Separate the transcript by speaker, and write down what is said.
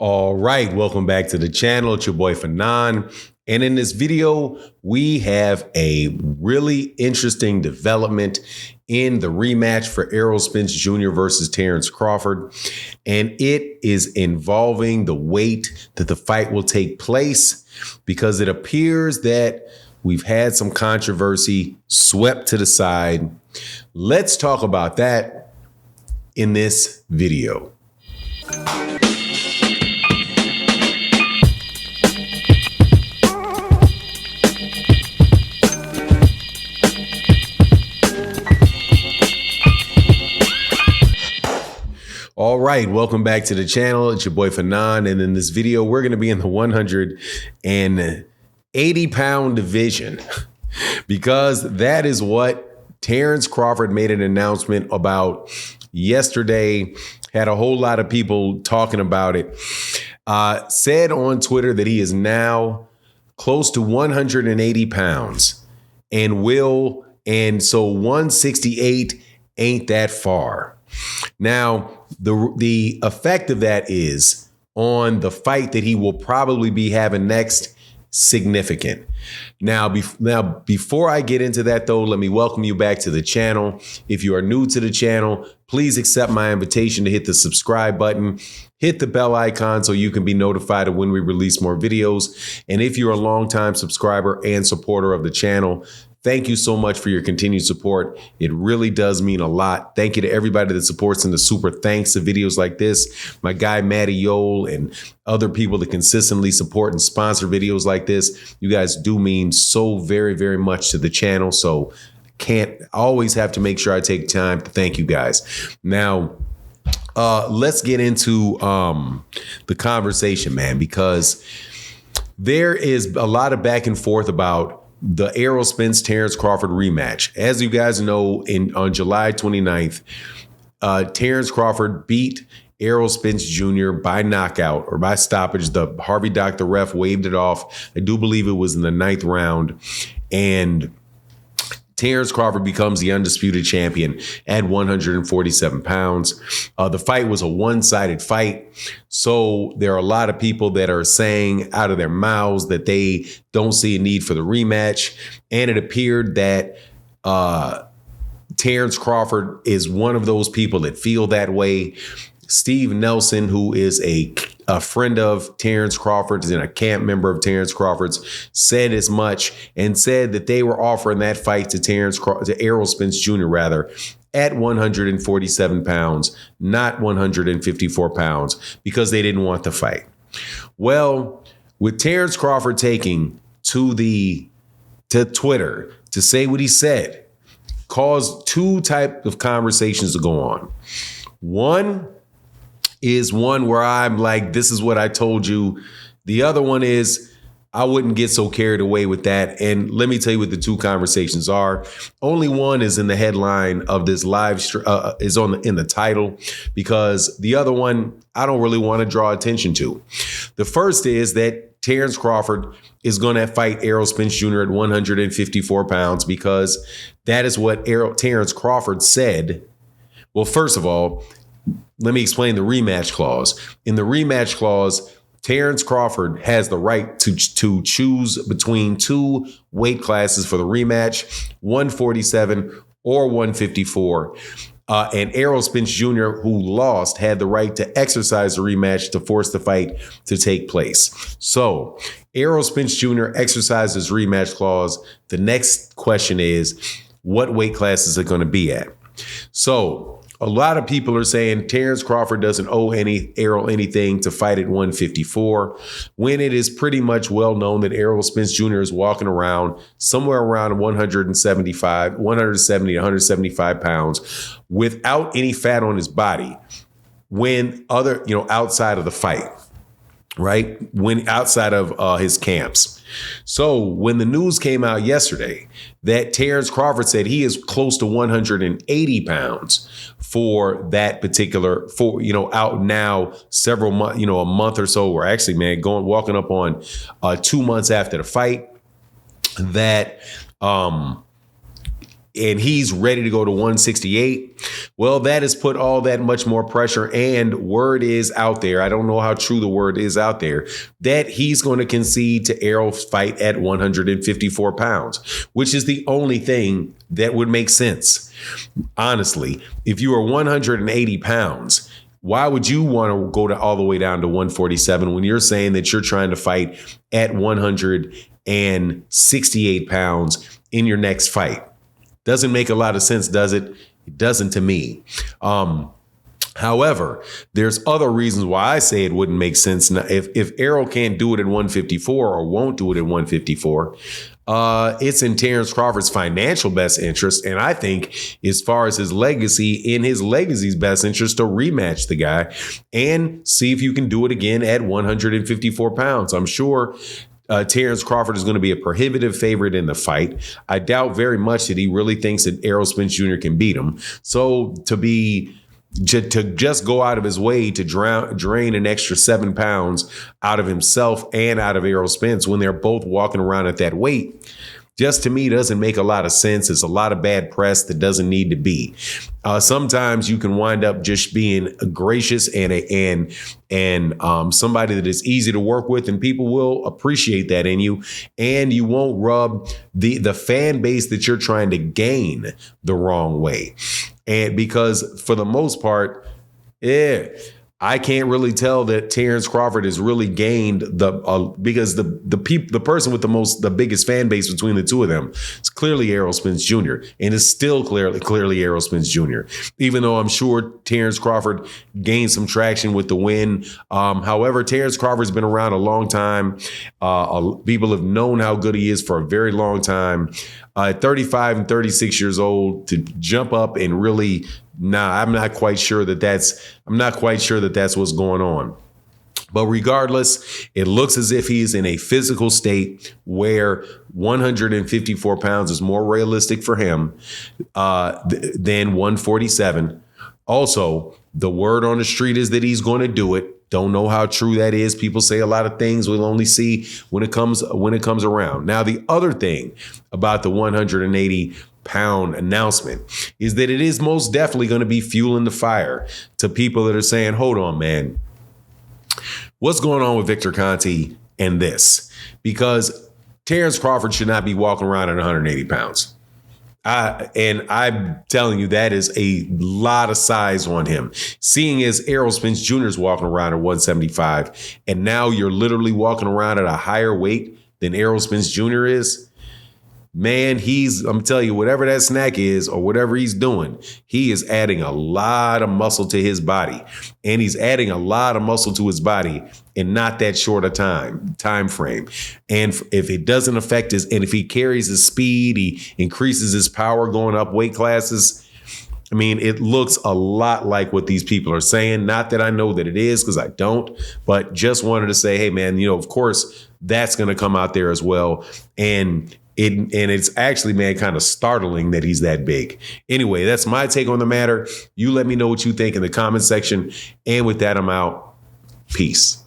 Speaker 1: All right, welcome back to the channel. It's your boy Fanon. And in this video, we have a really interesting development in the rematch for Errol Spence Jr. versus Terence Crawford. And it is involving the weight that the fight will take place, because it appears that we've had some controversy swept to the side. Let's talk about that in this video. All right, welcome back to the channel. It's your boy Fanon, and in this video, we're going to be in the 180-pound division because that is what Terence Crawford made an announcement about yesterday. Had a whole lot of people talking about it. Said on Twitter that he is now close to 180 pounds and so 168 ain't that far. Now, the effect of that is on the fight that he will probably be having next significant. Now, before I get into that, though, let me welcome you back to the channel. If you are new to the channel, please accept my invitation to hit the subscribe button. Hit the bell icon so you can be notified of when we release more videos. And if you're a longtime subscriber and supporter of the channel, thank you so much for your continued support. It really does mean a lot. Thank you to everybody that supports in the super thanks of videos like this. My guy, Matty Yole, and other people that consistently support and sponsor videos like this. You guys do mean so very, very much to the channel. So can't always have to make sure I take time to thank you guys. Now, let's get into the conversation, man, because there is a lot of back and forth about the Errol Spence Terence Crawford rematch. As you guys know, on July 29th, Terence Crawford beat Errol Spence Jr. by knockout or by stoppage. The Harvey Doctor ref waved it off. I do believe it was in the 9th round. And Terence Crawford becomes the undisputed champion at 147 pounds. The fight was a one-sided fight. So there are a lot of people that are saying out of their mouths that they don't see a need for the rematch. And it appeared that Terence Crawford is one of those people that feel that way. Steve Nelson, who is a friend of Terence Crawford's and a camp member of Terence Crawford's, said as much and said that they were offering that fight to Errol Spence Jr. At 147 pounds, not 154 pounds, because they didn't want the fight. Well, with Terence Crawford taking to Twitter to say what he said, caused two types of conversations to go on. One is one where I'm like, this is what I told you. The other one is I wouldn't get so carried away with that. And let me tell you what the two conversations are. Only one is in the headline of this live is in the title, because the other one I don't really want to draw attention to. The first is that Terence Crawford is going to fight Errol Spence Jr. at 154 pounds because that is what Terence Crawford said. Well, first of all, let me explain the rematch clause. In the rematch clause, Terence Crawford has the right to choose between two weight classes for the rematch, 147 or 154. And Errol Spence Jr., who lost, had the right to exercise the rematch to force the fight to take place. So Errol Spence Jr. exercises rematch clause. The next question is, what weight class is it going to be at? So a lot of people are saying Terence Crawford doesn't owe Errol anything to fight at 154, when it is pretty much well known that Errol Spence Jr. is walking around somewhere around 170 to 175 pounds without any fat on his body outside of the fight, right? When outside of his camps. So when the news came out yesterday that Terence Crawford said he is close to 180 pounds for that particular, out now several months, a month or so, or actually, man, walking up on 2 months after the fight, that and he's ready to go to 168. Well, that has put all that much more pressure, and word is out there. I don't know how true the word is out there that he's going to concede to Errol's fight at 154 pounds, which is the only thing that would make sense. Honestly, if you are 180 pounds, why would you want to go all the way down to 147 when you're saying that you're trying to fight at 168 pounds in your next fight? Doesn't make a lot of sense, does it? It doesn't to me. However, there's other reasons why I say it wouldn't make sense. Now, if Errol can't do it at 154 or won't do it at 154, it's in Terence Crawford's financial best interest. And I think as far as his legacy, in his legacy's best interest to rematch the guy and see if you can do it again at 154 pounds. I'm sure Terence Crawford is going to be a prohibitive favorite in the fight. I doubt very much that he really thinks that Errol Spence Jr. can beat him. So to just go out of his way to drain an extra 7 pounds out of himself and out of Errol Spence when they're both walking around at that weight, just to me doesn't make a lot of sense. It's a lot of bad press that doesn't need to be. Sometimes you can wind up just being gracious and somebody that is easy to work with, and people will appreciate that in you, and you won't rub the fan base that you're trying to gain the wrong way. And because for the most part, I can't really tell that Terence Crawford has really gained because the person with the biggest fan base between the two of them is clearly Errol Spence Jr. and is still clearly Errol Spence Jr. Even though I'm sure Terence Crawford gained some traction with the win. However, Terence Crawford's been around a long time. People have known how good he is for a very long time. At 35 and 36 years old, to jump up and really, I'm not quite sure that that's what's going on. But regardless, it looks as if he's in a physical state where 154 pounds is more realistic for him than 147. Also, the word on the street is that he's going to do it. Don't know how true that is. People say a lot of things. We'll only see when it comes around. Now, the other thing about the 180-pound announcement is that it is most definitely going to be fueling the fire to people that are saying, hold on, man, what's going on with Victor Conte and this? Because Terence Crawford should not be walking around at 180 pounds. And I'm telling you, that is a lot of size on him. Seeing as Errol Spence Jr. is walking around at 175, and now you're literally walking around at a higher weight than Errol Spence Jr. is, man, I'm telling you, whatever that snack is or whatever he's doing, he is adding a lot of muscle to his body. And he's adding a lot of muscle to his body in not that short a time frame. And if it doesn't affect and if he carries his speed, he increases his power going up weight classes, I mean, it looks a lot like what these people are saying. Not that I know that it is, because I don't, but just wanted to say, hey, man, of course, that's going to come out there as well. And it's actually, man, kind of startling that he's that big. Anyway, that's my take on the matter. You let me know what you think in the comment section. And with that, I'm out. Peace.